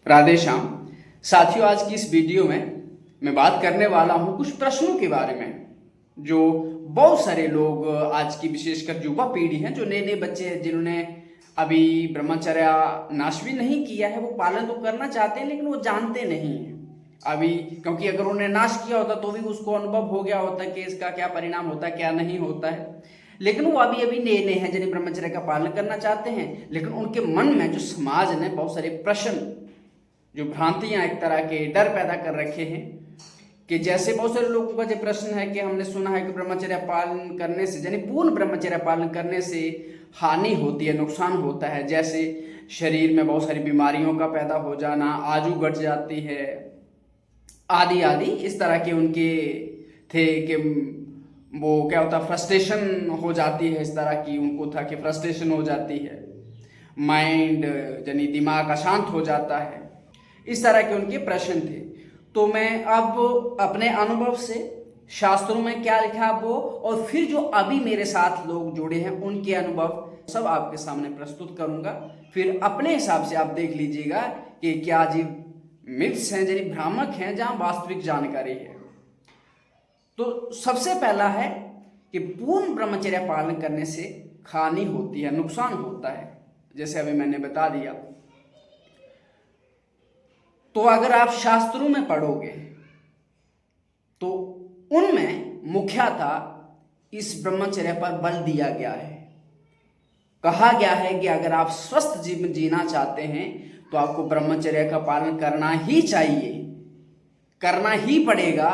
राधे श्याम। साथियों, आज की इस वीडियो में मैं बात करने वाला हूं कुछ प्रश्नों के बारे में जो बहुत सारे लोग, आज की विशेषकर युवा पीढ़ी है, जो नए नए बच्चे हैं जिन्होंने अभी ब्रह्मचर्य नाश भी नहीं किया है, वो पालन तो करना चाहते हैं लेकिन वो जानते नहीं हैं अभी। क्योंकि अगर उन्होंने नाश किया होता तो भी उसको अनुभव हो गया होता कि इसका क्या परिणाम होता है क्या नहीं होता है। लेकिन वो अभी अभी नए नए हैं जिन्हें ब्रह्मचर्य का पालन करना चाहते हैं, लेकिन उनके मन में जो समाज ने बहुत सारे प्रश्न, जो भ्रांतियां, एक तरह के डर पैदा कर रखे हैं कि जैसे बहुत सारे लोगों का जो प्रश्न है कि हमने सुना है कि ब्रह्मचर्य पालन करने से, यानी पूर्ण ब्रह्मचर्य पालन करने से हानि होती है, नुकसान होता है, जैसे शरीर में बहुत सारी बीमारियों का पैदा हो जाना, आयु घट जाती है, आदि आदि। इस तरह के उनके थे कि वो क्या होता, फ्रस्ट्रेशन हो जाती है, इस तरह की उनको था कि फ्रस्ट्रेशन हो जाती है, माइंड यानी दिमाग अशांत हो जाता है। इस तरह के उनके प्रश्न थे। तो मैं अब अपने अनुभव से, शास्त्रों में क्या लिखा वो, और फिर जो अभी मेरे साथ लोग जुड़े हैं उनके अनुभव सब आपके सामने प्रस्तुत करूंगा। फिर अपने हिसाब से आप देख लीजिएगा कि क्या जी मिथ्स हैं, यानी भ्रामक हैं, जहां वास्तविक जानकारी है। तो सबसे पहला है कि पूर्ण ब्रह्मचर्य पालन करने से हानि होती है, नुकसान होता है, जैसे अभी मैंने बता दिया। तो अगर आप शास्त्रों में पढ़ोगे तो उनमें मुख्यतः इस ब्रह्मचर्य पर बल दिया गया है। कहा गया है कि अगर आप स्वस्थ जीवन जीना चाहते हैं तो आपको ब्रह्मचर्य का पालन करना ही चाहिए, करना ही पड़ेगा।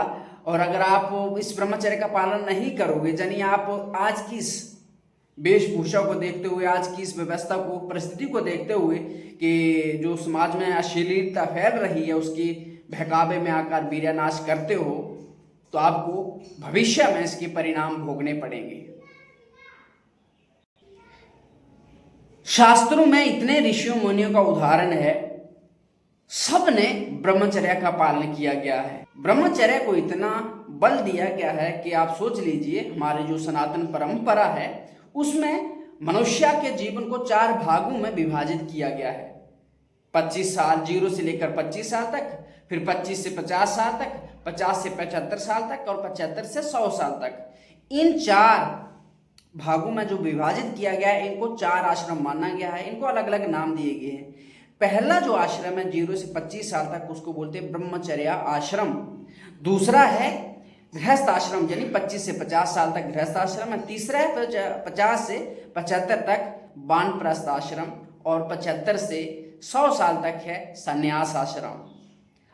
और अगर आप इस ब्रह्मचर्य का पालन नहीं करोगे, यानी आप आज की इस वेशभूषा को देखते हुए, आज की इस व्यवस्था को, परिस्थिति को देखते हुए कि जो समाज में अश्लीलता फैल रही है, उसकी बहकावे में आकर वीर्यनाश करते हो, तो आपको भविष्य में इसके परिणाम भोगने पड़ेंगे। शास्त्रों में इतने ऋषियों मुनियों का उदाहरण है, सब ने ब्रह्मचर्य का पालन किया गया है। ब्रह्मचर्य को इतना बल दिया गया है कि आप सोच लीजिए, हमारी जो सनातन परंपरा है उसमें मनुष्य के जीवन को 4 भागों में विभाजित किया गया है। 25 साल, 0 से लेकर 25 साल तक, फिर 25 से 50 साल तक, 50 से 75 साल तक, और 75 से 100 साल तक। इन 4 भागों में जो विभाजित किया गया है, इनको 4 आश्रम माना गया है। इनको अलग अलग नाम दिए गए हैं। पहला जो आश्रम है 0 से 25 साल तक, उसको बोलते हैं ब्रह्मचर्य आश्रम। दूसरा है गृहस्थ आश्रम, यानी 25 से 50 साल तक गृहस्थ आश्रम है। तीसरा है 50 से 75 तक वानप्रस्थ आश्रम, और 75 से 100 साल तक है संन्यास आश्रम।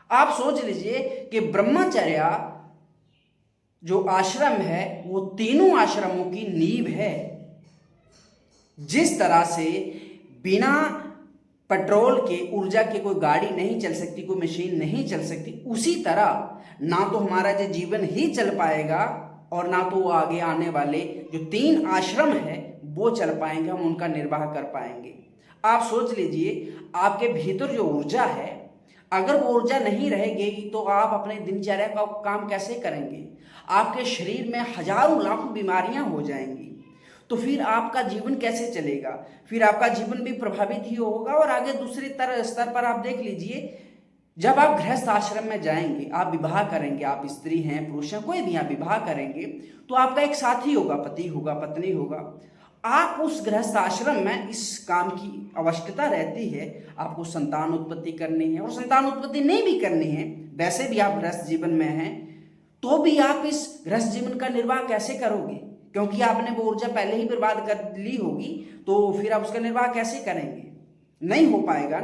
आप सोच लीजिए कि ब्रह्मचर्य जो आश्रम है वो तीनों आश्रमों की नींव है। जिस तरह से बिना पेट्रोल के, ऊर्जा की कोई गाड़ी नहीं चल सकती, कोई मशीन नहीं चल सकती, उसी तरह ना तो हमारा जो जीवन ही चल पाएगा और ना तो वो आगे आने वाले जो 3 आश्रम है वो चल पाएंगे, हम उनका निर्वाह कर पाएंगे। आप सोच लीजिए, आपके भीतर जो ऊर्जा है, अगर वो ऊर्जा नहीं रहेगी तो आप अपने दिनचर्या का काम कैसे करेंगे? आपके शरीर में हजारों लाखों बीमारियां हो जाएंगी, तो फिर आपका जीवन कैसे चलेगा? फिर आपका जीवन भी प्रभावित ही होगा। और आगे दूसरी तरह स्तर पर आप देख लीजिए, जब आप गृहस्थ आश्रम में जाएंगे, आप विवाह करेंगे, आप स्त्री हैं, पुरुष हैं, कोई भी आप विवाह करेंगे, तो आपका एक साथी होगा, पति होगा, पत्नी होगा। आप उस गृहस्थ आश्रम में इस काम की आवश्यकता रहती है, आपको संतान उत्पत्ति करनी है, और संतान उत्पत्ति नहीं भी करनी है, वैसे भी आप गृहस्थ जीवन में हैं, तो भी आप इस गृहस्थ जीवन का निर्वाह कैसे करोगे? क्योंकि आपने वो ऊर्जा पहले ही बर्बाद कर ली होगी, तो फिर आप उसका निर्वाह कैसे करेंगे? नहीं हो पाएगा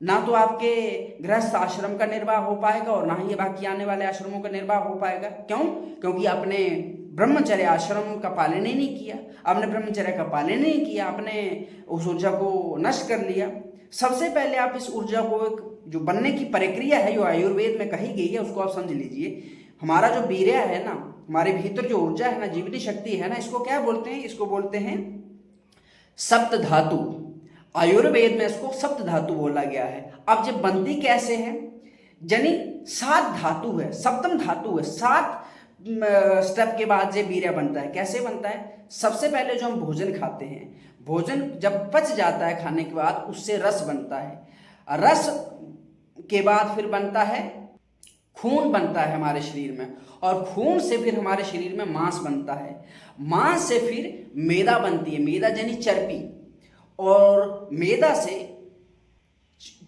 ना तो आपके गृहस्थ आश्रम का निर्वाह हो पाएगा और ना ही बाकी आने वाले आश्रमों का निर्वाह हो पाएगा। क्यों? क्योंकि आपने ब्रह्मचर्य आश्रम का पालन ही नहीं किया, आपने ब्रह्मचर्य का पालन नहीं किया, आपने उस ऊर्जा को नष्ट कर लिया। सबसे पहले आप इस ऊर्जा को, एक जो बनने की प्रक्रिया है, जो आयुर्वेद में कही गई है, उसको आप समझ लीजिए। हमारा जो वीर्य है ना, हमारे भीतर जो ऊर्जा है ना, जीवनी शक्ति है ना, इसको क्या बोलते हैं? इसको बोलते हैं सप्त धातु। आयुर्वेद में इसको सप्त धातु बोला गया है। अब जब बनती कैसे है, यानी 7 धातु है, सप्तम धातु है। 7 स्टेप के बाद ये वीर्य बनता है। कैसे बनता है? सबसे पहले जो हम भोजन खाते हैं, भोजन जब पच जाता है खाने के बाद, उससे रस बनता है। रस के बाद फिर बनता है खून, बनता है हमारे शरीर में, और खून से फिर हमारे शरीर में मांस बनता है, मांस से फिर मैदा बनती है, मैदा यानी चर्बी, और मैदा से,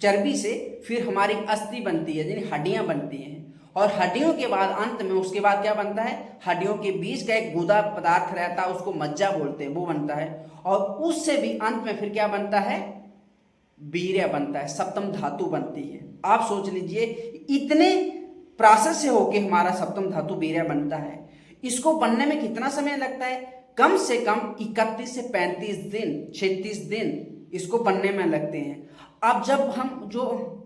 चर्बी से फिर हमारी अस्थि बनती है यानी हड्डियां बनती हैं, और हड्डियों के बाद अंत में उसके बाद क्या बनता है, हड्डियों के बीच का एक गुदा पदार्थ रहता है उसको मज्जा बोलते हैं, वो बनता है, और उससे भी अंत में फिर क्या बनता है, वीर्य बनता है, सप्तम धातु बनती है। आप सोच लीजिए इतने प्रोसेस से होके हमारा सप्तम धातु वीर्य बनता है। इसको बनने में कितना समय लगता है, कम से कम 31 से 35 दिन, 36 दिन इसको बनने में लगते हैं। अब जब हम जो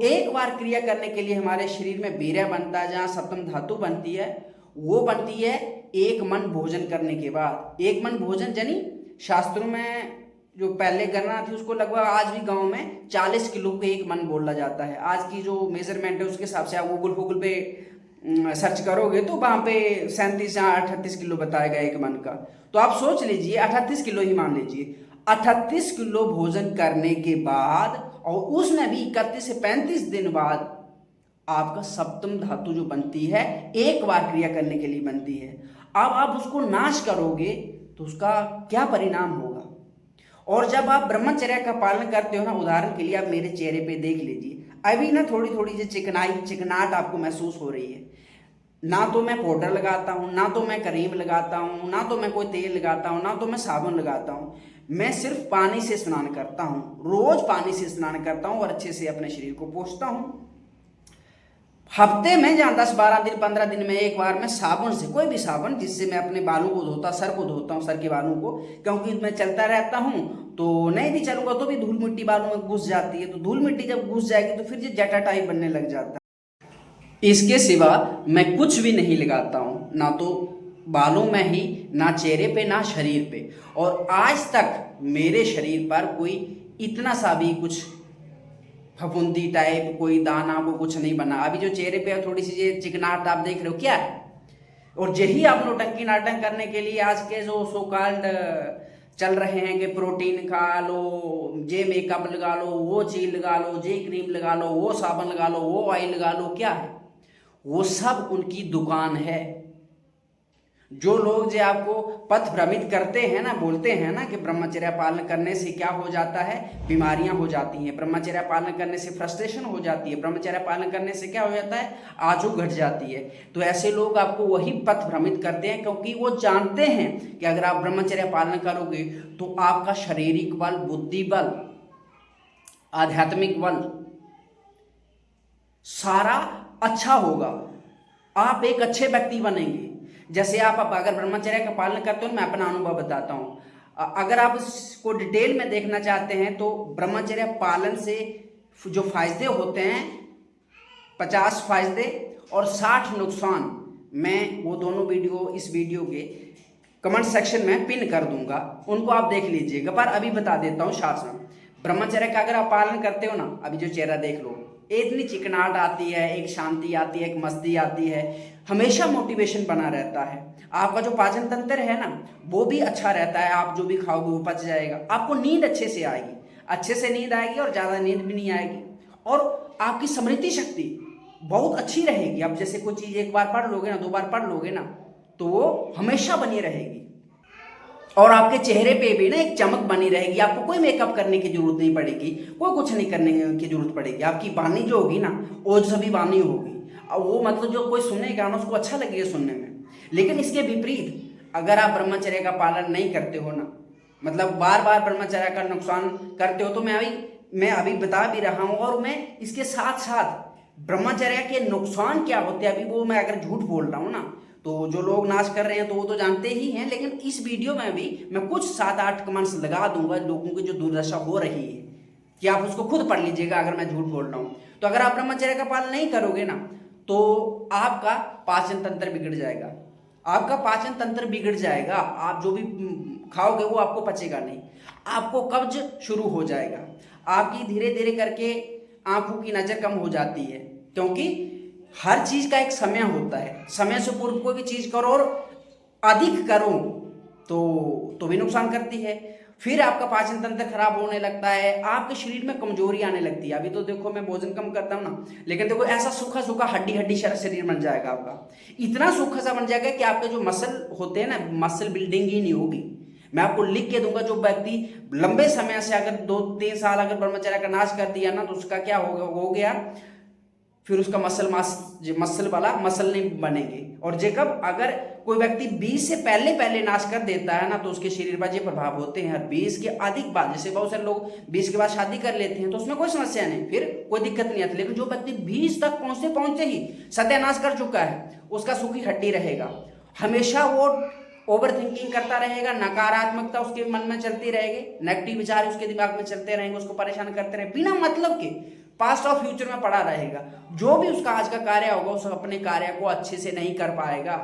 एक बार क्रिया करने के लिए हमारे शरीर में वीर्य बनता है, जहाँ सप्तम धातु बनती है, वो बनती है एक मन भोजन करने के बाद। एक मन भोजन यानी शास्त्रों में जो पहले गणना थी उसको लगभग आज भी गांव में 40 किलो के एक मन बोला जाता है। आज की जो मेजरमेंट है उसके हिसाब से आप गूगल पे सर्च करोगे तो वहाँ पे 37 या 38 किलो बताएगा एक मन का। तो आप सोच लीजिए 38 किलो ही मान लीजिए, 38 किलो भोजन करने के बाद, और उसमें भी 31 से 35 दिन बाद आपका सप्तम धातु जो बनती है एक बार क्रिया करने के लिए बनती है। अब आप उसको नाश करोगे तो उसका क्या परिणाम होगा। और जब आप ब्रह्मचर्य का पालन करते हो ना, उदाहरण के लिए आप मेरे चेहरे पे देख लीजिए, अभी ना थोड़ी थोड़ी जो चिकनाहट आपको महसूस हो रही है। ना तो मैं पाउडर लगाता हूँ, ना तो मैं क्रीम लगाता हूँ, ना तो मैं कोई तेल लगाता हूँ, ना तो मैं साबुन लगाता हूँ। मैं सिर्फ पानी से स्नान करता हूँ, रोज पानी से स्नान करता हूँ और अच्छे से अपने शरीर को पोंछता हूँ। हफ्ते में जहाँ 10-12 दिन 15 दिन में एक बार मैं साबुन से, कोई भी साबुन जिससे मैं अपने बालों को धोता, सर को धोता हूँ, सर के बालों को, क्योंकि मैं चलता रहता हूँ तो नहीं भी चलूंगा तो भी धूल मिट्टी बालों में घुस जाती है। तो धूल मिट्टी जब घुस जाएगी तो फिर ये जटा टाइप बनने लग जाता है। इसके सिवा मैं कुछ भी नहीं लगाता हूँ, ना तो बालों में ही, ना चेहरे पे, ना शरीर पे। और आज तक मेरे शरीर पर कोई इतना सा भी कुछ फफूंदी टाइप, कोई दाना को कुछ नहीं बना। अभी जो चेहरे पे थोड़ी सी ये चिकनाहट आप देख रहे हो क्या है, और यही आप नौटंकी नाटक करने के लिए आज के जो सो कॉल्ड चल रहे हैं कि प्रोटीन खा लो, जे मेकअप लगा लो, वो चीज लगा लो, जे क्रीम लगा लो, वो साबुन लगा लो, वो ऑयल लगा लो, क्या है वो सब उनकी दुकान है। जो लोग जो आपको पथ भ्रमित करते हैं ना, बोलते हैं ना कि ब्रह्मचर्य पालन करने से क्या हो जाता है, बीमारियां हो जाती हैं, ब्रह्मचर्य पालन करने से फ्रस्ट्रेशन हो जाती है, ब्रह्मचर्य पालन करने से क्या हो जाता है, आजू घट जाती है। तो ऐसे लोग आपको वही पथ भ्रमित करते हैं, क्योंकि वो जानते हैं कि अगर आप ब्रह्मचर्य पालन करोगे तो आपका शारीरिक बल, बुद्धि बल, आध्यात्मिक बल सारा अच्छा होगा, आप एक अच्छे व्यक्ति बनेंगे। जैसे आप अगर ब्रह्मचर्य का पालन करते हो, मैं अपना अनुभव बताता हूँ। अगर आप इसको डिटेल में देखना चाहते हैं तो ब्रह्मचर्य पालन से जो फायदे होते हैं, 50 फायदे और 60 नुकसान, मैं वो दोनों वीडियो इस वीडियो के कमेंट सेक्शन में पिन कर दूंगा, उनको आप देख लीजिएगा। पर अभी बता देता हूँ शासन। ब्रह्मचर्य का अगर आप पालन करते हो ना, अभी जो चेहरा देख लो, इतनी चिकनाहट आती है, एक शांति आती है, एक मस्ती आती है, हमेशा मोटिवेशन बना रहता है। आपका जो पाचन तंत्र है ना वो भी अच्छा रहता है, आप जो भी खाओगे वो पच जाएगा, आपको नींद अच्छे से आएगी, अच्छे से नींद आएगी और ज़्यादा नींद भी नहीं आएगी, और आपकी स्मृति शक्ति बहुत अच्छी रहेगी। आप जैसे कोई चीज़ एक बार पढ़ लोगे ना, 2 बार पढ़ लोगे ना, तो वो हमेशा बनी रहेगी, और आपके चेहरे पे भी ना एक चमक बनी रहेगी। आपको कोई मेकअप करने की जरूरत नहीं पड़ेगी, कोई कुछ नहीं करने की जरूरत पड़ेगी। आपकी वाणी जो होगी ना वो सभी वाणी होगी, और वो मतलब जो कोई सुनेगा ना उसको अच्छा लगेगा सुनने में। लेकिन इसके विपरीत अगर आप ब्रह्मचर्य का पालन नहीं करते हो ना, मतलब बार बार ब्रह्मचर्य का नुकसान करते हो, तो मैं अभी बता भी रहा हूँ, और मैं इसके साथ साथ ब्रह्मचर्य के नुकसान क्या होते हैं अभी वो मैं अगर झूठ बोल रहा हूँ ना, तो जो लोग नाश कर रहे हैं तो वो तो जानते ही हैं। लेकिन इस वीडियो में भी मैं कुछ 7-8 कमेंट्स लगा दूंगा लोगों की जो दुर्दशा हो रही है, कि आप उसको खुद पढ़ लीजिएगा अगर मैं झूठ बोल रहा हूँ। तो अगर आप ब्रह्मचर्य का पालन नहीं करोगे ना तो आपका पाचन तंत्र बिगड़ जाएगा, आपका पाचन तंत्र बिगड़ जाएगा, आप जो भी खाओगे वो आपको पचेगा नहीं, आपको कब्ज शुरू हो जाएगा, आपकी धीरे धीरे करके आंखों की नज़र कम हो जाती है, क्योंकि हर चीज का एक समय होता है। समय से पूर्व कोई भी चीज करो और अधिक करो तो भी नुकसान करती है। फिर आपका पाचन तंत्र खराब होने लगता है, आपके शरीर में कमजोरी आने लगती है। अभी तो देखो मैं भोजन कम करता हूँ ना, लेकिन देखो ऐसा सूखा सूखा हड्डी हड्डी शरीर बन जाएगा आपका, इतना सूखा सा बन जाएगा कि आपके जो मसल होते हैं ना, मसल बिल्डिंग ही नहीं होगी। मैं आपको लिख के दूंगा, जो व्यक्ति लंबे समय से अगर 2-3 साल अगर ब्रह्मचर्य का नाश कर दिया ना, तो उसका क्या हो गया, फिर उसका मसल वाला मसल नहीं बनेंगे। और जेकब अगर कोई व्यक्ति 20 से पहले नाश कर देता है ना, तो उसके शरीर पर ये प्रभाव होते हैं। 20 के अधिक बाद, जैसे बहुत सारे लोग 20 के बाद शादी कर लेते हैं तो उसमें कोई समस्या नहीं, फिर कोई दिक्कत नहीं आती। लेकिन जो व्यक्ति 20 तक पहुंचते ही सत्यानाश कर चुका है, उसका सूखी हड्डी रहेगा, हमेशा वो ओवर थिंकिंग करता रहेगा, नकारात्मकता उसके मन में चलती रहेगी, नेगेटिव विचार उसके दिमाग में चलते रहेंगे, उसको परेशान करते रहेंगे, बिना मतलब के पास्ट और फ्यूचर में पड़ा रहेगा। जो भी उसका आज का कार्य होगा, उस अपने कार्य को अच्छे से नहीं कर पाएगा,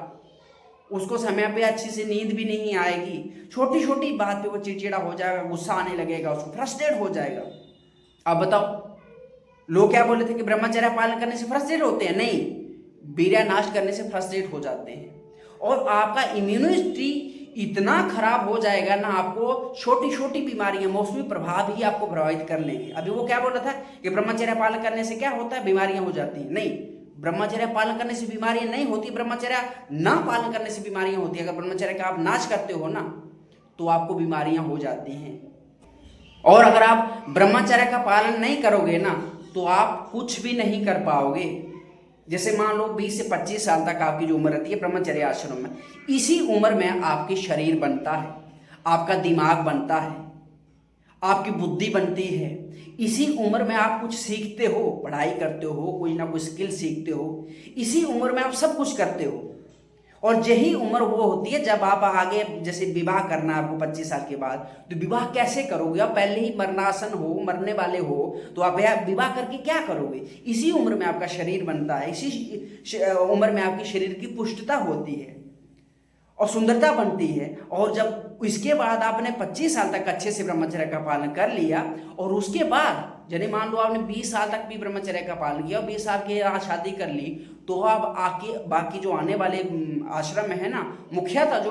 उसको समय पे अच्छी से नींद भी नहीं आएगी, छोटी छोटी बात पे वो चिड़चिड़ा हो जाएगा, गुस्सा आने लगेगा, उसको फ्रस्ट्रेट हो जाएगा। अब बताओ, लोग क्या बोले थे कि ब्रह्मचर्य पालन करने से फ्रस्ट्रेट होते हैं? नहीं, वीर्य नाश करने से फ्रस्ट्रेट हो जाते हैं। और आपका इम्यूनिटी इतना खराब हो जाएगा ना, आपको छोटी छोटी बीमारियां, मौसमी प्रभाव ही आपको प्रभावित कर लेंगे। अभी वो क्या बोला था कि ब्रह्मचर्य पालन करने से क्या होता है, बीमारियां हो जाती हैं। नहीं, ब्रह्मचर्य पालन करने से बीमारियां नहीं होती, ब्रह्मचर्य ना पालन करने से बीमारियां होती है। अगर ब्रह्मचर्य का आप नाश करते हो ना, तो आपको बीमारियां हो जाती हैं। और अगर आप ब्रह्मचर्य का पालन नहीं करोगे ना, तो आप कुछ भी नहीं कर पाओगे। जैसे मान लो 20 से 25 साल तक आपकी जो उम्र रहती है ब्रह्मचर्य आश्रम में, इसी उम्र में आपकी शरीर बनता है, आपका दिमाग बनता है, आपकी बुद्धि बनती है। इसी उम्र में आप कुछ सीखते हो, पढ़ाई करते हो, कोई ना कोई स्किल सीखते हो, इसी उम्र में आप सब कुछ करते हो। और यही उम्र वो होती है जब आप आगे, जैसे विवाह करना है आपको 25 साल के बाद, तो विवाह कैसे करोगे? आप पहले ही मरणासन हो, मरने वाले हो, तो आप विवाह करके क्या करोगे? इसी उम्र में आपका शरीर बनता है, इसी उम्र में आपकी शरीर की पुष्टता होती है और सुंदरता बनती है। और जब इसके बाद आपने 25 साल तक अच्छे से ब्रह्मचर्य का पालन कर लिया, और उसके बाद यदि मान लो आपने 20 साल तक भी ब्रह्मचर्य का पालन किया और 20 साल के बाद शादी कर ली, तो आप आके बाकी जो आने वाले आश्रम है ना, मुख्यतः जो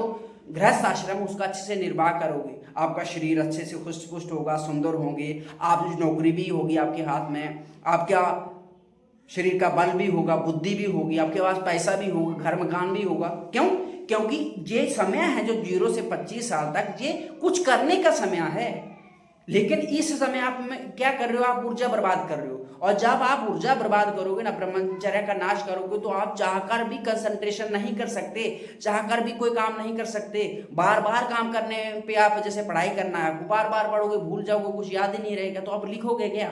गृहस्थ आश्रम है, उसका अच्छे से निर्वाह करोगे। आपका शरीर अच्छे से हुष्ट पुष्ट होगा, सुंदर होंगे, आप नौकरी भी होगी आपके हाथ में, आपका शरीर का बल भी होगा, बुद्धि भी होगी, आपके पास पैसा भी होगा, घर मकान भी होगा। क्यों? क्योंकि ये समय है जो 0 से 25 साल तक, ये कुछ करने का समय है। लेकिन इस समय आप क्या कर रहे हो? आप ऊर्जा बर्बाद कर रहे हो। और जब आप ऊर्जा बर्बाद करोगे ना, ब्रह्मचर्य का नाश करोगे, तो आप चाहकर भी कंसंट्रेशन नहीं कर सकते, चाहकर भी कोई काम नहीं कर सकते। बार बार काम करने पे, आप जैसे पढ़ाई करना है, आपको बार बार पढ़ोगे, भूल जाओगे, कुछ याद ही नहीं रहेगा, तो आप लिखोगे क्या?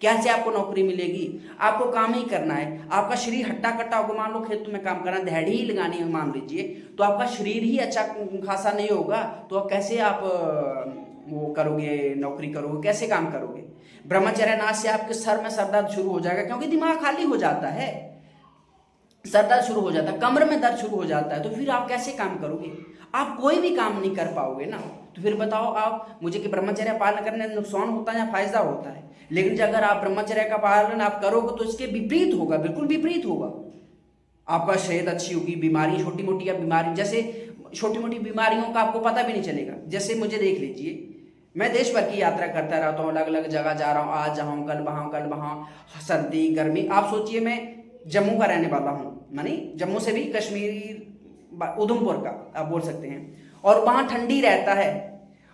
कैसे आपको नौकरी मिलेगी? आपको काम ही करना है। आपका शरीर हट्टा कट्टा होगा, मान लो खेत में काम करना, दिहाड़ी ही लगानी है मान लीजिए, तो आपका शरीर ही अच्छा खासा नहीं होगा, तो कैसे आप वो करोगे, नौकरी करोगे, कैसे काम करोगे? ब्रह्मचर्य नाश से आपके सर में सर दर्द शुरू हो जाएगा, क्योंकि दिमाग खाली हो जाता है, सर दर्द शुरू हो जाता है, कमर में दर्द शुरू हो जाता है, तो फिर आप कैसे काम करोगे? आप कोई भी काम नहीं कर पाओगे ना। तो फिर बताओ आप मुझे कि ब्रह्मचर्य पालन करने में नुकसान होता है या फायदा होता है? लेकिन अगर आप ब्रह्मचर्य का पालन आप करोगे, तो इसके विपरीत होगा, बिल्कुल विपरीत होगा। आपका सेहत अच्छी होगी, बीमारी छोटी मोटी बीमारी, जैसे छोटी मोटी बीमारियों का आपको पता भी नहीं चलेगा। जैसे मुझे देख लीजिए, मैं देश भर की यात्रा करता रहता हूँ, अलग अलग जगह जा रहा हूँ, आज जहाँ कल वहाँ, सर्दी गर्मी। आप सोचिए, मैं जम्मू का रहने वाला हूँ, मानी जम्मू से भी कश्मीर, उधमपुर का आप बोल सकते हैं, और वहाँ ठंडी रहता है।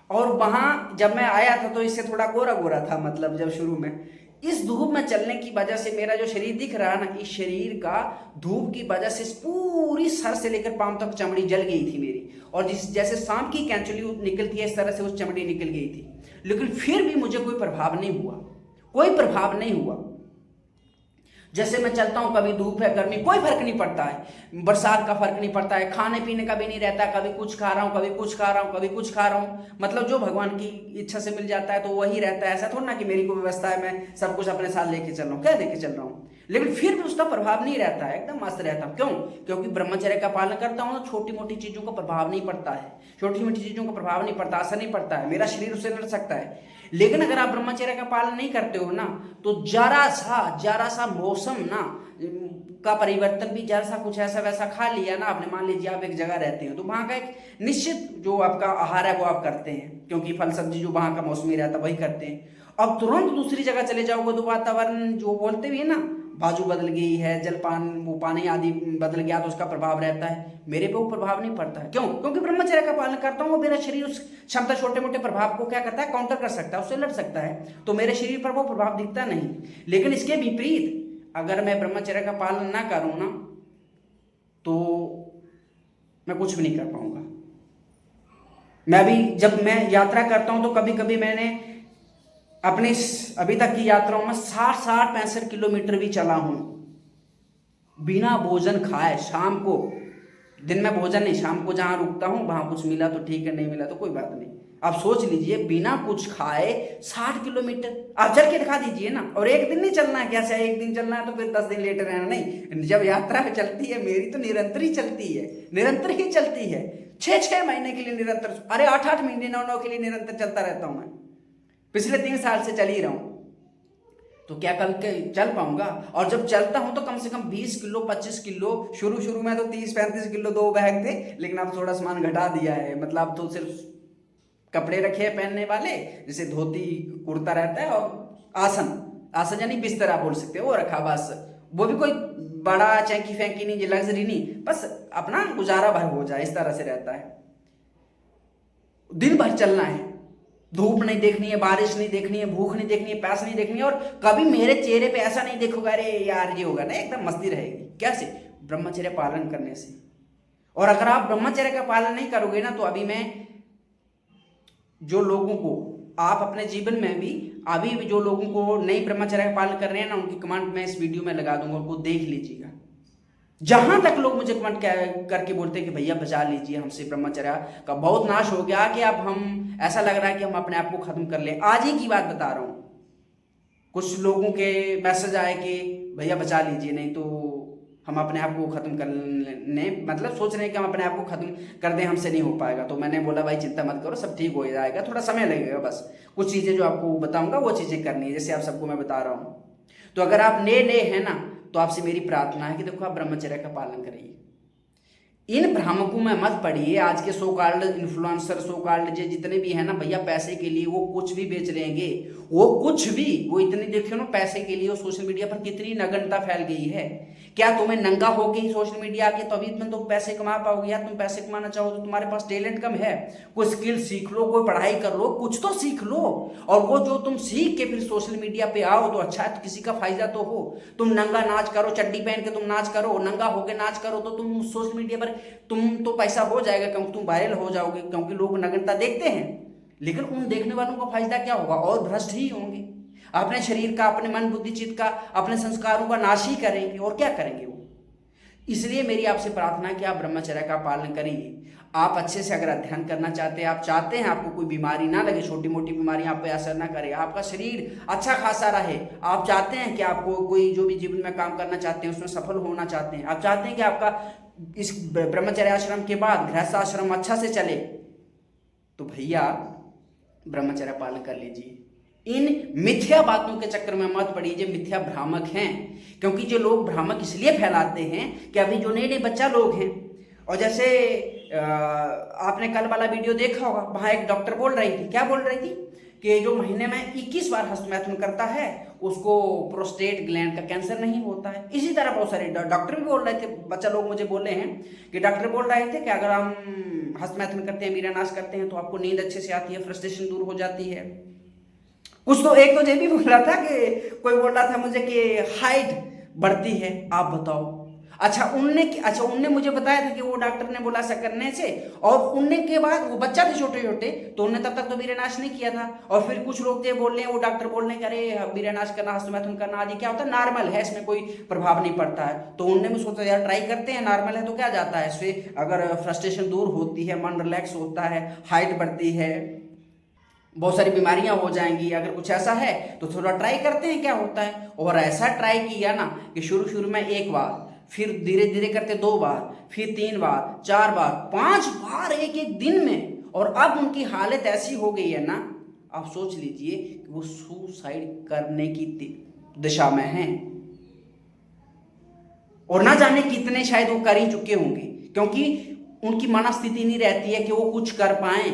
और वहाँ जब मैं आया था तो इससे थोड़ा गोरा गोरा था, मतलब जब शुरू में इस धूप में चलने की वजह से मेरा जो शरीर दिख रहा है ना, इस शरीर का धूप की वजह से पूरी सर से लेकर पांव तक चमड़ी जल गई थी मेरी, और जैसे सांप की कैंचुली निकलती है, इस तरह से उस चमड़ी निकल गई थी। लेकिन फिर भी मुझे कोई प्रभाव नहीं हुआ, कोई प्रभाव नहीं हुआ। जैसे मैं चलता हूँ, कभी धूप है गर्मी, कोई फर्क नहीं पड़ता है, बरसात का फर्क नहीं पड़ता है, खाने पीने का भी नहीं रहता, कभी कुछ खा रहा हूँ, कभी कुछ खा रहा हूँ, कभी कुछ खा रहा हूँ, मतलब जो भगवान की इच्छा से मिल जाता है तो वही रहता है। ऐसा थोड़ा ना कि मेरी कोई व्यवस्था है, मैं सब कुछ अपने साथ लेके चल रहा हूँ, क्या लेके चल रहा हूँ, लेकिन फिर भी उसका प्रभाव नहीं रहता है, एकदम मस्त रहता हूँ। क्यों? क्योंकि ब्रह्मचर्य का पालन करता हूँ, छोटी मोटी चीजों का प्रभाव नहीं पड़ता है, छोटी मोटी चीजों का प्रभाव नहीं पड़ता, असर नहीं पड़ता है, मेरा शरीर उससे लड़ सकता है। लेकिन अगर आप ब्रह्मचर्य का पालन नहीं करते हो ना, तो जरा सा मौसम ना का परिवर्तन भी जरा सा कुछ ऐसा वैसा खा लिया ना आपने, मान लीजिए आप एक जगह रहते हैं तो वहाँ का एक निश्चित जो आपका आहार है वो आप करते हैं, क्योंकि फल सब्जी जो वहाँ का मौसमी रहता है वही करते हैं। अब तुरंत दूसरी जगह चले जाओगे तो वातावरण जो बोलते भी है ना, बाजू बदल गई है, जलपान वो पानी आदि बदल गया तो उसका प्रभाव रहता है। मेरे पे वो प्रभाव नहीं पड़ता है, क्यों? क्योंकि ब्रह्मचर्य का पालन करता हूँ, मेरा शरीर उस क्षमता छोटे मोटे प्रभाव को क्या करता है, काउंटर कर सकता है, उससे लड़ सकता है, तो मेरे शरीर पर वो प्रभाव दिखता नहीं। लेकिन इसके विपरीत अगर मैं ब्रह्मचर्य का पालन ना करूँ ना तो मैं कुछ भी नहीं कर पाऊंगा। मैं भी जब मैं यात्रा करता हूं तो कभी कभी मैंने अपनी अभी तक की यात्राओं में 60-65 किलोमीटर भी चला हूं बिना भोजन खाए। शाम को, दिन में भोजन नहीं, शाम को जहां रुकता हूं वहां कुछ मिला तो ठीक है, नहीं मिला तो कोई बात नहीं। आप सोच लीजिए बिना कुछ खाए 60 किलोमीटर आप चल के दिखा दीजिए ना। और एक दिन नहीं चलना है, कैसे एक दिन चलना है तो फिर 10 दिन लेट रहना, नहीं। जब यात्रा चलती है मेरी तो निरंतर ही चलती है, निरंतर ही चलती है। 6-6 महीने के लिए निरंतर, अरे 8-8 महीने 9-9 के लिए निरंतर चलता रहता हूं मैं, पिछले 3 साल से चल ही रहा हूं। तो क्या कल के चल पाऊंगा? और जब चलता हूं तो कम से कम 20 किलो 25 किलो, शुरू में तो 30-35 किलो 2 बैग थे, लेकिन अब थोड़ा सामान घटा दिया है। मतलब तो सिर्फ कपड़े रखे हैं पहनने वाले, जैसे धोती कुर्ता रहता है, और आसन यानी बिस्तर आप बोल सकते हो, वो रखा बस। वो भी कोई बड़ा चैंकी फैंकी नहीं, लग्जरी नहीं, बस अपना गुजारा भर हो जाए, इस तरह से रहता है। दिन भर चलना है, धूप नहीं देखनी है, बारिश नहीं देखनी है, भूख नहीं देखनी है, प्यास नहीं देखनी है, और कभी मेरे चेहरे पे ऐसा नहीं देखोगे अरे यार ये होगा ना, एकदम मस्ती रहेगी। कैसे? ब्रह्मचर्य पालन करने से। और अगर आप ब्रह्मचर्य का पालन नहीं करोगे ना तो अभी मैं जो लोगों को आप अपने जीवन में भी अभी भी जो लोगों को नई ब्रह्मचर्य का पालन कर रहे हैं ना, उनकी कमेंट मैं इस वीडियो में लगा दूंगा, उनको देख लीजिएगा। जहां तक लोग मुझे कमेंट करके बोलते हैं कि भैया बचा लीजिए, हमसे ब्रह्मचर्य का बहुत नाश हो गया, कि अब हम ऐसा लग रहा है कि हम अपने आप को खत्म कर ले। आज ही की बात बता रहा हूं, कुछ लोगों के मैसेज आए कि भैया बचा लीजिए, नहीं तो हम अपने आप को खत्म करने, मतलब सोच रहे हैं कि हम अपने आप को खत्म कर दें, हमसे नहीं हो पाएगा। तो मैंने बोला भाई चिंता मत करो, सब ठीक हो जाएगा, थोड़ा समय लगेगा, बस कुछ चीज़ें जो आपको बताऊंगा वो चीज़ें करनी है, जैसे आप सबको मैं बता रहा हूँ। तो अगर आप नए हैं ना तो आपसे मेरी प्रार्थना है कि देखो आप ब्रह्मचर्य का पालन करिए, इन भ्रामकों में मत पड़िए। आज के so called influencer, so called जितने भी है ना भैया, पैसे के लिए वो कुछ भी बेच लेंगे, वो कुछ भी, वो इतनी देखियो ना पैसे के लिए वो सोशल मीडिया पर कितनी नग्नता फैल गई है। क्या तुम्हें नंगा होके ही सोशल मीडिया आके तभी तुम पैसे कमा पाओगे? या तुम पैसे कमाना चाहो तो तुम्हारे पास टैलेंट कम है, कोई स्किल सीख लो, कोई पढ़ाई कर लो, कुछ तो सीख लो। और वो जो तुम सीख के फिर सोशल मीडिया पे आओ तो अच्छा है, तो किसी का फायदा तो हो। तुम नंगा नाच करो, चड्डी पहन के तुम नाच करो, नंगा होके नाच करो, तो तुम सोशल मीडिया पर तुम तो पैसा हो जाएगा, क्योंकि तुम वायरल हो जाओगे, क्योंकि लोग नग्नता देखते हैं। लेकिन उन देखने वालों का फायदा क्या होगा? और भ्रष्ट ही होंगे, अपने शरीर का, अपने मन बुद्धि चित्त का, अपने संस्कारों का नाश ही करेंगे, और क्या करेंगे वो। इसलिए मेरी आपसे प्रार्थना है कि आप ब्रह्मचर्य का पालन करिए। आप अच्छे से अगर अध्ययन करना चाहते हैं, आप चाहते हैं आपको कोई बीमारी ना लगे, छोटी मोटी बीमारी आप पे असर ना करे, आपका शरीर अच्छा खासा रहे, आप चाहते हैं कि आपको कोई जो भी जीवन में काम करना चाहते हैं उसमें सफल होना चाहते हैं, आप चाहते हैं कि आपका इस ब्रह्मचर्य आश्रम के बाद गृहस्थ आश्रम अच्छा से चले, तो भैया ब्रह्मचर्य पालन कर लीजिए। इन मिथ्या बातों के चक्कर में मत पड़िए, जो मिथ्या भ्रामक हैं। क्योंकि जो लोग भ्रामक इसलिए फैलाते हैं कि अभी जो नए नए बच्चा लोग हैं, और जैसे आपने कल वाला वीडियो देखा होगा, वहां एक डॉक्टर बोल रही थी, क्या बोल रही थी कि जो महीने में 21 बार हस्तमैथुन करता है उसको प्रोस्टेट ग्लैंड का कैंसर नहीं होता है। इसी तरह बहुत सारे डॉक्टर भी बोल रहे थे, बच्चा लोग मुझे बोले हैं कि डॉक्टर बोल रहे थे कि अगर हम हस्तमैथुन करते हैं, मीरानाश करते हैं, तो आपको नींद अच्छे से आती है, फ्रस्ट्रेशन दूर हो जाती है। कुछ तो एक तो ये भी बोल रहा था कि कोई बोल रहा था मुझे कि हाइट बढ़ती है। आप बताओ, उनने मुझे बताया था कि वो डॉक्टर ने बोला ऐसा करने से, और उनने के बाद वो बच्चा थे छोटे छोटे, तो उन्होंने तब तक तो वीर्यनाश नहीं किया था। और फिर कुछ लोग थे बोल रहे हैं, वो डॉक्टर बोल रहे हैं कि अरे वीर्यनाश करना, हस्तमैथुन करना आदि क्या होता है, नॉर्मल है, इसमें कोई प्रभाव नहीं पड़ता है। तो उनने भी सोचा यार ट्राई करते हैं, नॉर्मल है तो क्या जाता है, इससे अगर फ्रस्ट्रेशन दूर होती है, मन रिलैक्स होता है, हाइट बढ़ती है, बहुत सारी बीमारियां हो जाएंगी। अगर कुछ ऐसा है तो थोड़ा ट्राई करते हैं क्या होता है। और ऐसा ट्राई किया ना कि शुरू में 1 बार, फिर धीरे धीरे करते 2 बार, फिर 3 बार, 4 बार, 5 बार एक दिन में। और अब उनकी हालत ऐसी हो गई है ना, आप सोच लीजिए कि वो सुसाइड करने की दिशा में हैं। और ना जाने कितने शायद वो कर ही चुके होंगे, क्योंकि उनकी मनस्थिति नहीं रहती है कि वो कुछ कर पाए।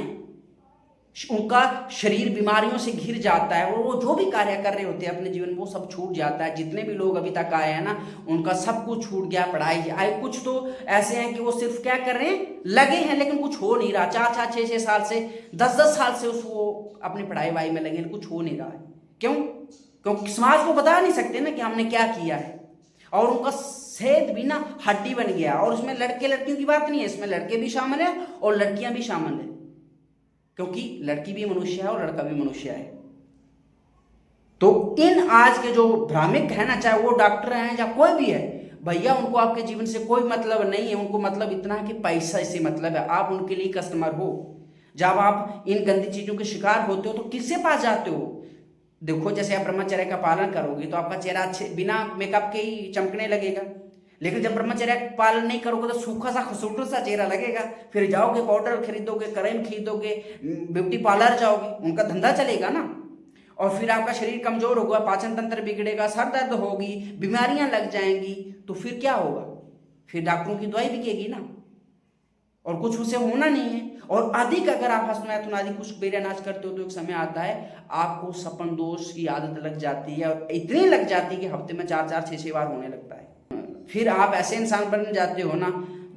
उनका शरीर बीमारियों से घिर जाता है और वो जो भी कार्य कर रहे होते हैं अपने जीवन में वो सब छूट जाता है। जितने भी लोग अभी तक आए हैं ना, उनका सब कुछ छूट गया, पढ़ाई आए। कुछ तो ऐसे हैं कि वो सिर्फ क्या कर रहे हैं, लगे हैं लेकिन कुछ हो नहीं रहा। 4-4, 6-6 साल से, 10-10 साल से वो अपनी पढ़ाई वाई में लगे, कुछ हो नहीं रहा है। क्यों? क्योंकि समाज को बता नहीं सकते ना कि हमने क्या किया है। और उनका सेहत भी ना हड्डी बन गया। और उसमें लड़के लड़कियों की बात नहीं है, इसमें लड़के भी शामिल है और लड़कियां भी शामिल है, क्योंकि लड़की भी मनुष्य है और लड़का भी मनुष्य है। तो इन आज के जो भ्रामिक है ना, चाहे वो डॉक्टर हैं या कोई भी है, भैया उनको आपके जीवन से कोई मतलब नहीं है। उनको मतलब इतना है कि पैसा से मतलब है, आप उनके लिए कस्टमर हो। जब आप इन गंदी चीजों के शिकार होते हो तो किससे पास जाते हो? देखो, जैसे आप ब्रह्मचर्य का पालन करोगे तो आपका चेहरा अच्छे बिना मेकअप के ही चमकने लगेगा। लेकिन जब ब्रह्मचर्य का पालन नहीं करोगे तो सूखा सा खसूटा सा चेहरा लगेगा। फिर जाओगे पाउडर खरीदोगे, क्रीम खरीदोगे, ब्यूटी पार्लर जाओगे, उनका धंधा चलेगा ना। और फिर आपका शरीर कमजोर होगा, पाचन तंत्र बिगड़ेगा, सर दर्द होगी, बीमारियां लग जाएंगी। तो फिर क्या होगा? फिर डॉक्टरों की दवाई बिकेगी ना, और कुछ उसे होना नहीं है। और अधिक अगर आप हस्तमैथुन आदि कुछ बेरनाज करते हो तो एक समय आता है आपको सपन दोष की आदत लग जाती है, और इतनी लग जाती है कि हफ्ते में 4-4, 6-6 बार होने लगता है। फिर आप ऐसे इंसान बन जाते हो ना,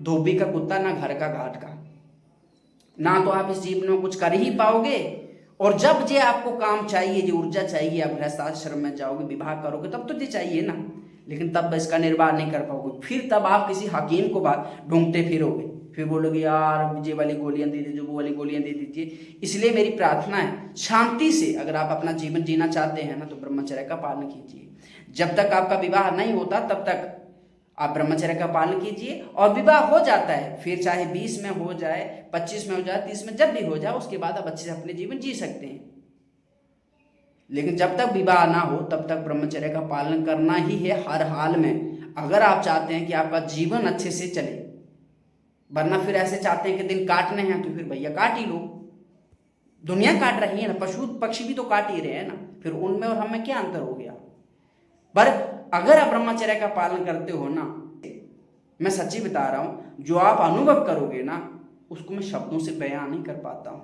धोबी का कुत्ता ना घर का घाट का। ना तो आप इस जीवन में कुछ कर ही पाओगे, और जब जे आपको काम चाहिए, जो ऊर्जा चाहिए, आप गृहस्थाश्रम में जाओगे, विवाह करोगे, तब तो ये चाहिए ना, लेकिन तब इसका निर्वाह नहीं कर पाओगे। फिर तब आप किसी हकीम को ढूंढते फिरोगे, फिर बोलोगे यार ये वाली गोलियां दे दीजिए, वो वाली गोलियां दे दीजिए। इसलिए मेरी प्रार्थना है, शांति से अगर आप अपना जीवन जीना चाहते हैं ना, तो ब्रह्मचर्य का पालन कीजिए। जब तक आपका विवाह नहीं होता तब तक आप ब्रह्मचर्य का पालन कीजिए, और विवाह हो जाता है फिर चाहे 20 में हो जाए, 25 में हो जाए, 30 में, जब भी हो जाए, उसके बाद आप अच्छे से अपने जीवन जी सकते हैं। लेकिन जब तक विवाह ना हो तब तक ब्रह्मचर्य का पालन करना ही है हर हाल में, अगर आप चाहते हैं कि आपका जीवन अच्छे से चले। वरना फिर ऐसे चाहते हैं कि दिन काटने हैं तो फिर भैया काट ही लो। दुनिया काट रही है ना, पशु पक्षी भी तो काट ही रहे हैं ना, फिर उनमें और हमें क्या अंतर हो गया? पर अगर आप ब्रह्मचर्य का पालन करते हो ना, मैं सच्ची बता रहा हूं, जो आप अनुभव करोगे ना, उसको मैं शब्दों से बयां नहीं कर पाता हूं।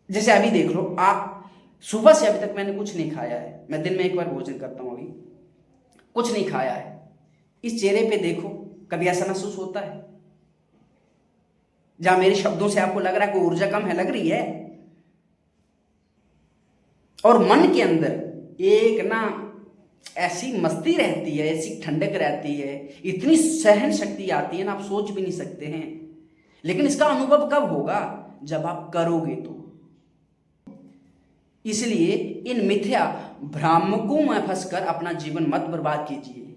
जैसे अभी देख लो, आप सुबह से अभी तक मैंने कुछ नहीं खाया है, मैं दिन में एक बार भोजन करता हूं, अभी कुछ नहीं खाया है। इस चेहरे पे देखो, कभी ऐसा महसूस होता है जहां मेरे शब्दों से आपको लग रहा है कि ऊर्जा कम है, लग रही है? और मन के अंदर एक ना ऐसी मस्ती रहती है, ऐसी ठंडक रहती है, इतनी सहन शक्ति आती है ना, आप सोच भी नहीं सकते हैं। लेकिन इसका अनुभव कब होगा? जब आप करोगे तो। इसलिए इन मिथ्या भ्रामकों में फंसकर अपना जीवन मत बर्बाद कीजिए।